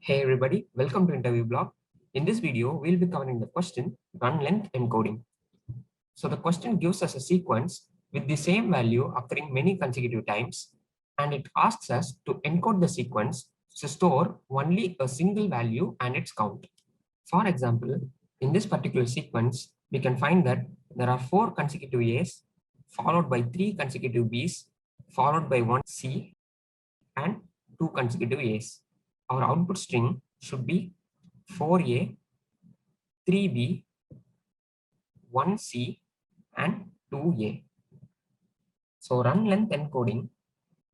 Hey everybody, welcome to InterviewBlog. In this video, we'll be covering the question run length encoding. So the question gives us a sequence with the same value occurring many consecutive times, and it asks us to encode the sequence to store only a single value and its count. For example, in this particular sequence, we can find that there are 4 consecutive A's followed by 3 consecutive B's followed by 1 C and 2 consecutive A's. Our output string should be 4A, 3B, 1C, and 2A. So run length encoding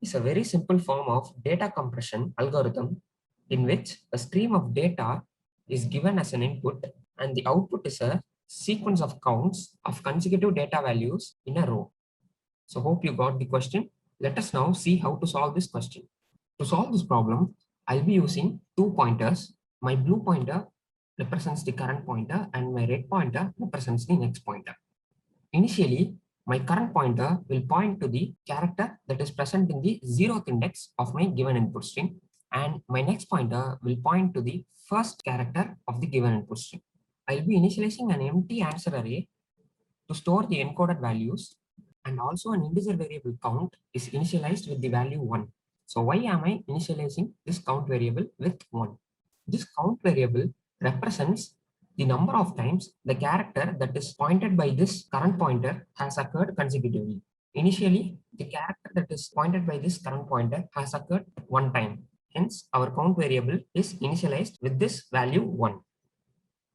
is a very simple form of data compression algorithm in which a stream of data is given as an input and the output is a sequence of counts of consecutive data values in a row. So hope you got the question. Let us now see how to solve this question. To solve this problem, I'll be using 2 pointers. My blue pointer represents the current pointer and my red pointer represents the next pointer. Initially, my current pointer will point to the character that is present in the 0th index of my given input string, and my next pointer will point to the first character of the given input string. I'll be initializing an empty answer array to store the encoded values, and also an integer variable count is initialized with the value 1. So why am I initializing this count variable with 1? This count variable represents the number of times the character that is pointed by this current pointer has occurred consecutively. Initially, the character that is pointed by this current pointer has occurred 1 time. Hence, our count variable is initialized with this value 1.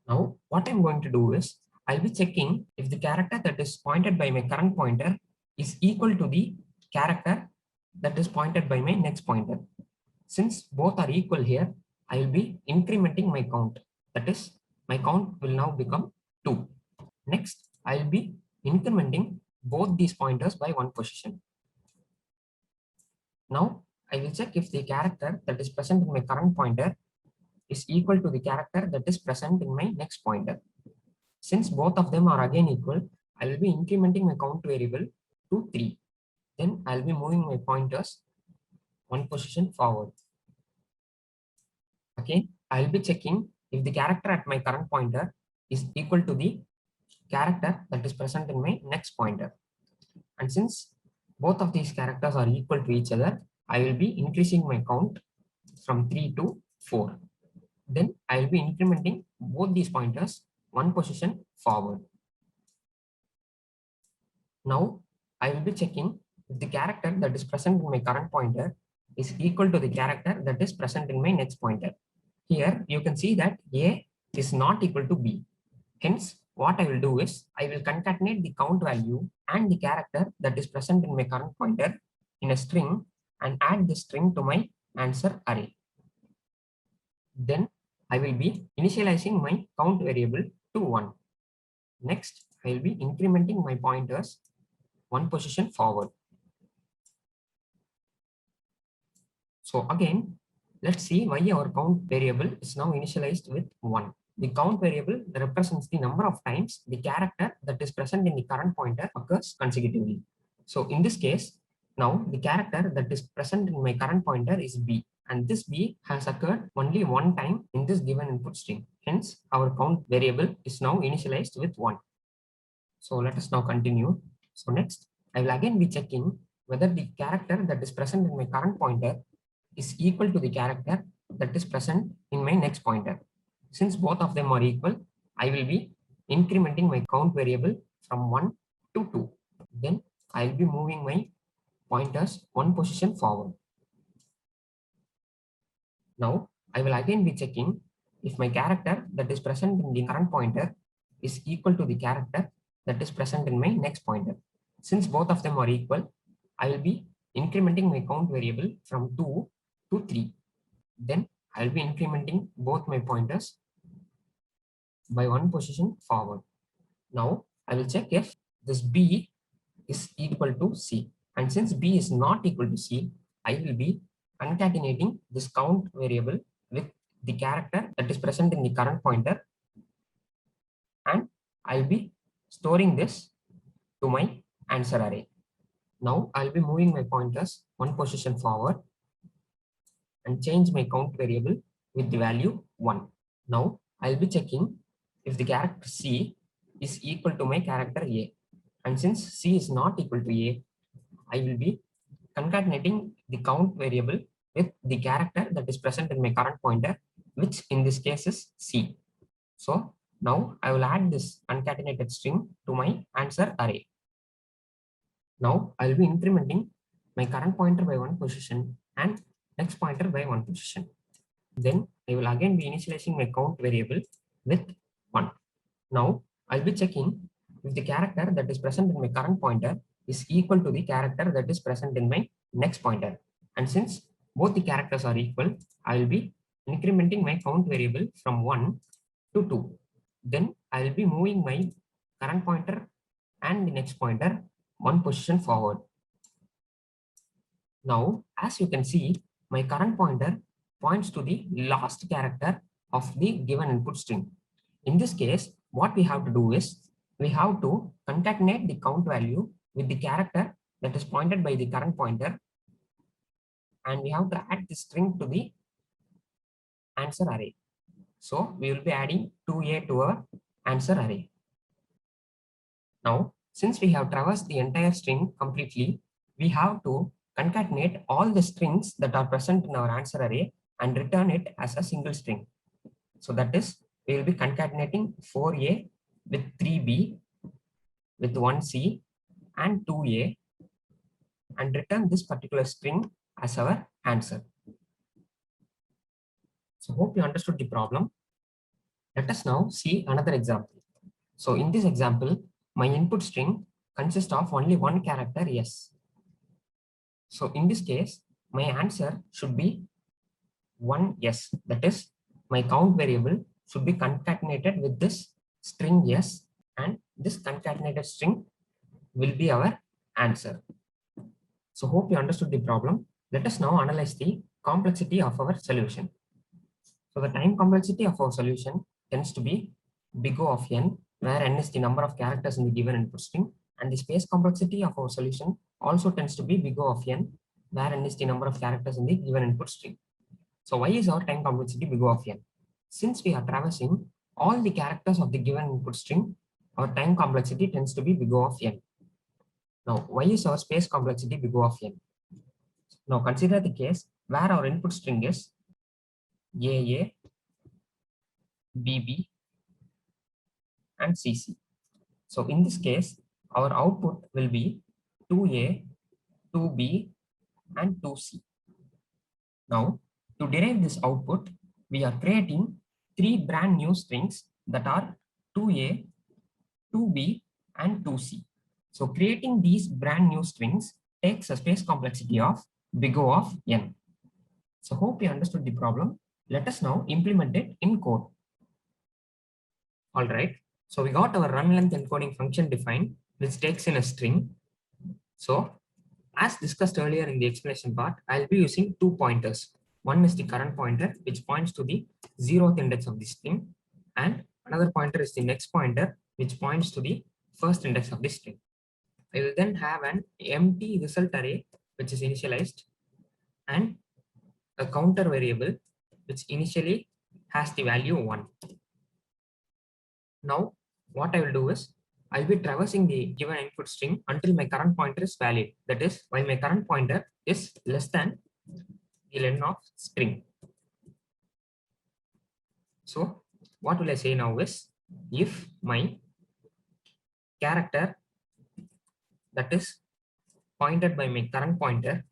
Now, what I'm going to do is, I'll be checking if the character that is pointed by my current pointer is equal to the character that is pointed by my next pointer. Since both are equal here, I will be incrementing my count. That is, my count will now become 2. Next, I will be incrementing both these pointers by 1 position. Now, I will check if the character that is present in my current pointer is equal to the character that is present in my next pointer. Since both of them are again equal, I will be incrementing my count variable to 3. Then I'll be moving my pointers 1 position forward. Okay, I'll be checking if the character at my current pointer is equal to the character that is present in my next pointer. And since both of these characters are equal to each other, I will be increasing my count from 3 to 4. Then I will be incrementing both these pointers 1 position forward. Now I will be checking if the character that is present in my current pointer is equal to the character that is present in my next pointer. Here you can see that A is not equal to B. Hence, what I will do is I will concatenate the count value and the character that is present in my current pointer in a string and add the string to my answer array. Then I will be initializing my count variable to 1. Next, I will be incrementing my pointers 1 position forward. So again, let's see why our count variable is now initialized with 1. The count variable represents the number of times the character that is present in the current pointer occurs consecutively. So in this case, now the character that is present in my current pointer is B, and this B has occurred only 1 time in this given input string. Hence, our count variable is now initialized with 1. So let us now continue. So next, I will again be checking whether the character that is present in my current pointer is equal to the character that is present in my next pointer. Since both of them are equal, I will be incrementing my count variable from 1 to 2. Then I will be moving my pointers 1 position forward. Now I will again be checking if my character that is present in the current pointer is equal to the character that is present in my next pointer. Since both of them are equal, I will be incrementing my count variable from 2 to 3. Then I will be incrementing both my pointers by 1 position forward. Now I will check if this B is equal to C. And since B is not equal to C, I will be concatenating this count variable with the character that is present in the current pointer, and I'll be storing this to my answer array. Now I'll be moving my pointers 1 position forward and change my count variable with the value 1. Now I'll be checking if the character C is equal to my character A. And since C is not equal to A, I will be concatenating the count variable with the character that is present in my current pointer, which in this case is C. So now I will add this concatenated string to my answer array. Now I will be incrementing my current pointer by one position and next pointer by one position. Then I will again be initializing my count variable with 1. Now I'll be checking if the character that is present in my current pointer is equal to the character that is present in my next pointer. And since both the characters are equal, I will be incrementing my count variable from 1 to 2. Then I will be moving my current pointer and the next pointer one position forward. Now, as you can see, my current pointer points to the last character of the given input string. In this case, what we have to do is we have to concatenate the count value with the character that is pointed by the current pointer, and we have to add the string to the answer array. So we will be adding 2a to our answer array. Now, since we have traversed the entire string completely, we have to concatenate all the strings that are present in our answer array and return it as a single string. So that is, we will be concatenating 4a with 3b with 1c and 2a and return this particular string as our answer. So hope you understood the problem. Let us now see another example. So in this example, my input string consists of only one character yes. So in this case, my answer should be 1 yes. That is, my count variable should be concatenated with this string yes, and this concatenated string will be our answer. So hope you understood the problem. Let us now analyze the complexity of our solution. So the time complexity of our solution tends to be big O of n, where n is the number of characters in the given input string, and the space complexity of our solution also tends to be big O of n, where n is the number of characters in the given input string. So why is our time complexity big O of n? Since we are traversing all the characters of the given input string, our time complexity tends to be big O of n. Now, why is our space complexity big O of n? Now consider the case where our input string is AA, BB, and CC. So in this case, our output will be 2A, 2B, and 2C. Now, to derive this output, we are creating 3 brand new strings that are 2A, 2B, and 2C. So creating these brand new strings takes a space complexity of big O of n. So hope you understood the problem. Let us now implement it in code. All right. So we got our run length encoding function defined, which takes in a string. So as discussed earlier in the explanation part, I'll be using 2 pointers. One is the current pointer, which points to the 0th index of the string, and another pointer is the next pointer, which points to the first index of the string. I will then have an empty result array, which is initialized, and a counter variable, which initially has the value 1. Now, what I will do is, I'll be traversing the given input string until my current pointer is valid. That is, while my current pointer is less than the len of string. So, what will I say now is, if my character that is pointed by my current pointer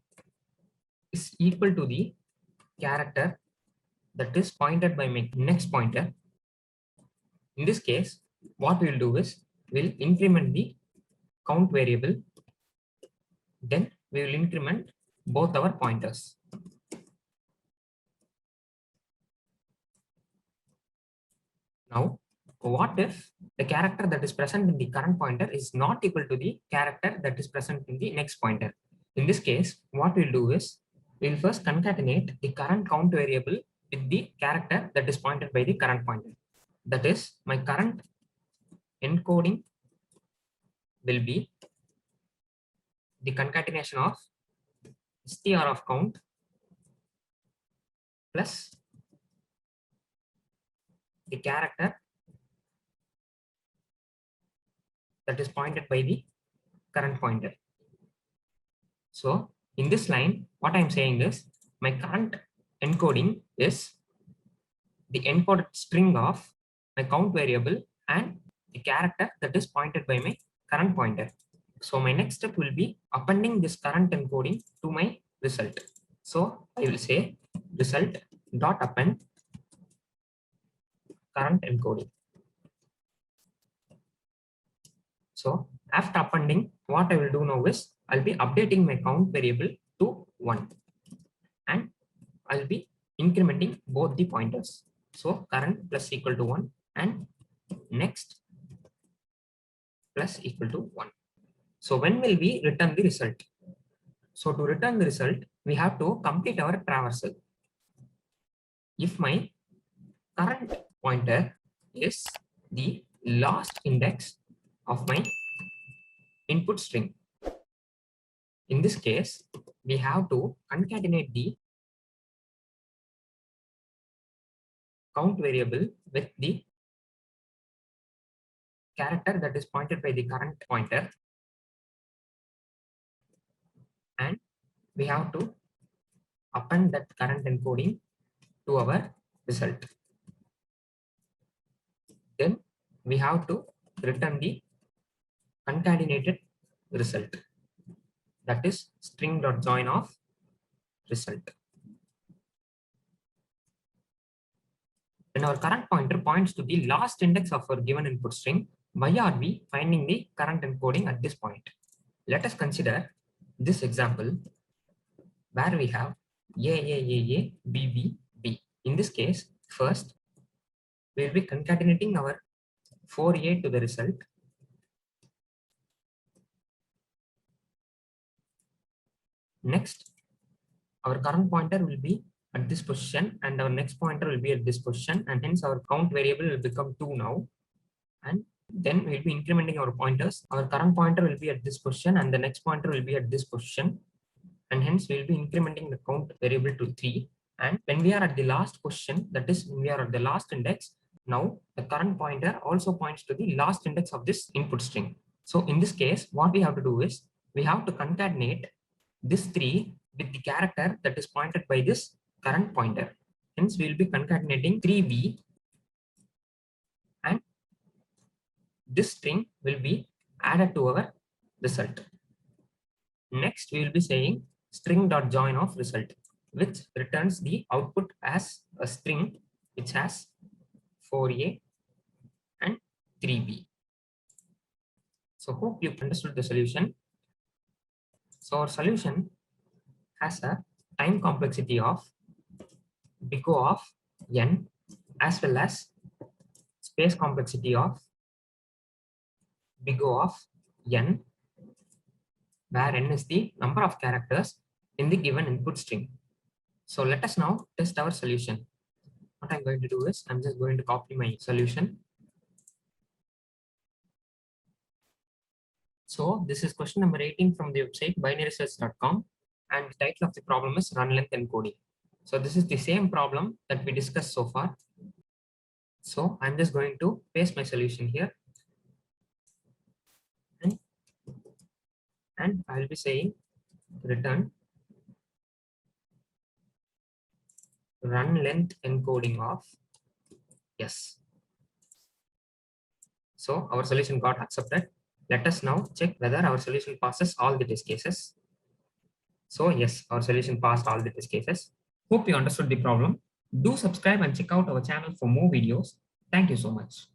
is equal to the character that is pointed by my next pointer, in this case, what we'll do is, we'll increment the count variable, then we will increment both our pointers. Now, what if the character that is present in the current pointer is not equal to the character that is present in the next pointer? In this case, what we'll do is, we'll first concatenate the current count variable with the character that is pointed by the current pointer. That is, my current encoding will be the concatenation of str of count plus the character that is pointed by the current pointer. So in this line, what I'm saying is my current encoding is the encoded string of my count variable and the character that is pointed by my current pointer. So my next step will be appending this current encoding to my result. So I will say result dot append current encoding. So after appending, what I will do now is I'll be updating my count variable to 1 and I'll be incrementing both the pointers. So current plus equal to 1 and next plus equal to 1. So when will we return the result? So to return the result, we have to complete our traversal. If my current pointer is the last index of my input string, in this case, we have to concatenate the count variable with the character that is pointed by the current pointer, and we have to append that current encoding to our result. Then we have to return the concatenated result, that is string.join of result. When our current pointer points to the last index of our given input string, why are we finding the current encoding at this point? Let us consider this example where we have A, B, B. In this case, first we will be concatenating our 4A to the result. Next, our current pointer will be at this position and our next pointer will be at this position, and hence our count variable will become 2 now. And then we'll be incrementing our pointers. Our current pointer will be at this position and the next pointer will be at this position, and hence we'll be incrementing the count variable to 3. And when we are at the last position, that is when we are at the last index, now the current pointer also points to the last index of this input string. So in this case, what we have to do is we have to concatenate this 3 with the character that is pointed by this current pointer. Hence we will be concatenating 3b, and this string will be added to our result. Next, we will be saying string.join of result, which returns the output as a string which has 4a and 3b. So hope you understood the solution. So our solution has a time complexity of big O of n as well as space complexity of big O of n, where n is the number of characters in the given input string. So let us now test our solution. What I'm going to do is I'm just going to copy my solution. So this is question number 18 from the website binarysearch.com, and the title of the problem is run length encoding. So this is the same problem that we discussed so far. So I'm just going to paste my solution here, and I'll be saying return run length encoding of yes. So our solution got accepted. Let us now check whether our solution passes all the test cases. So yes, our solution passed all the test cases. Hope you understood the problem. Do subscribe and check out our channel for more videos. Thank you so much.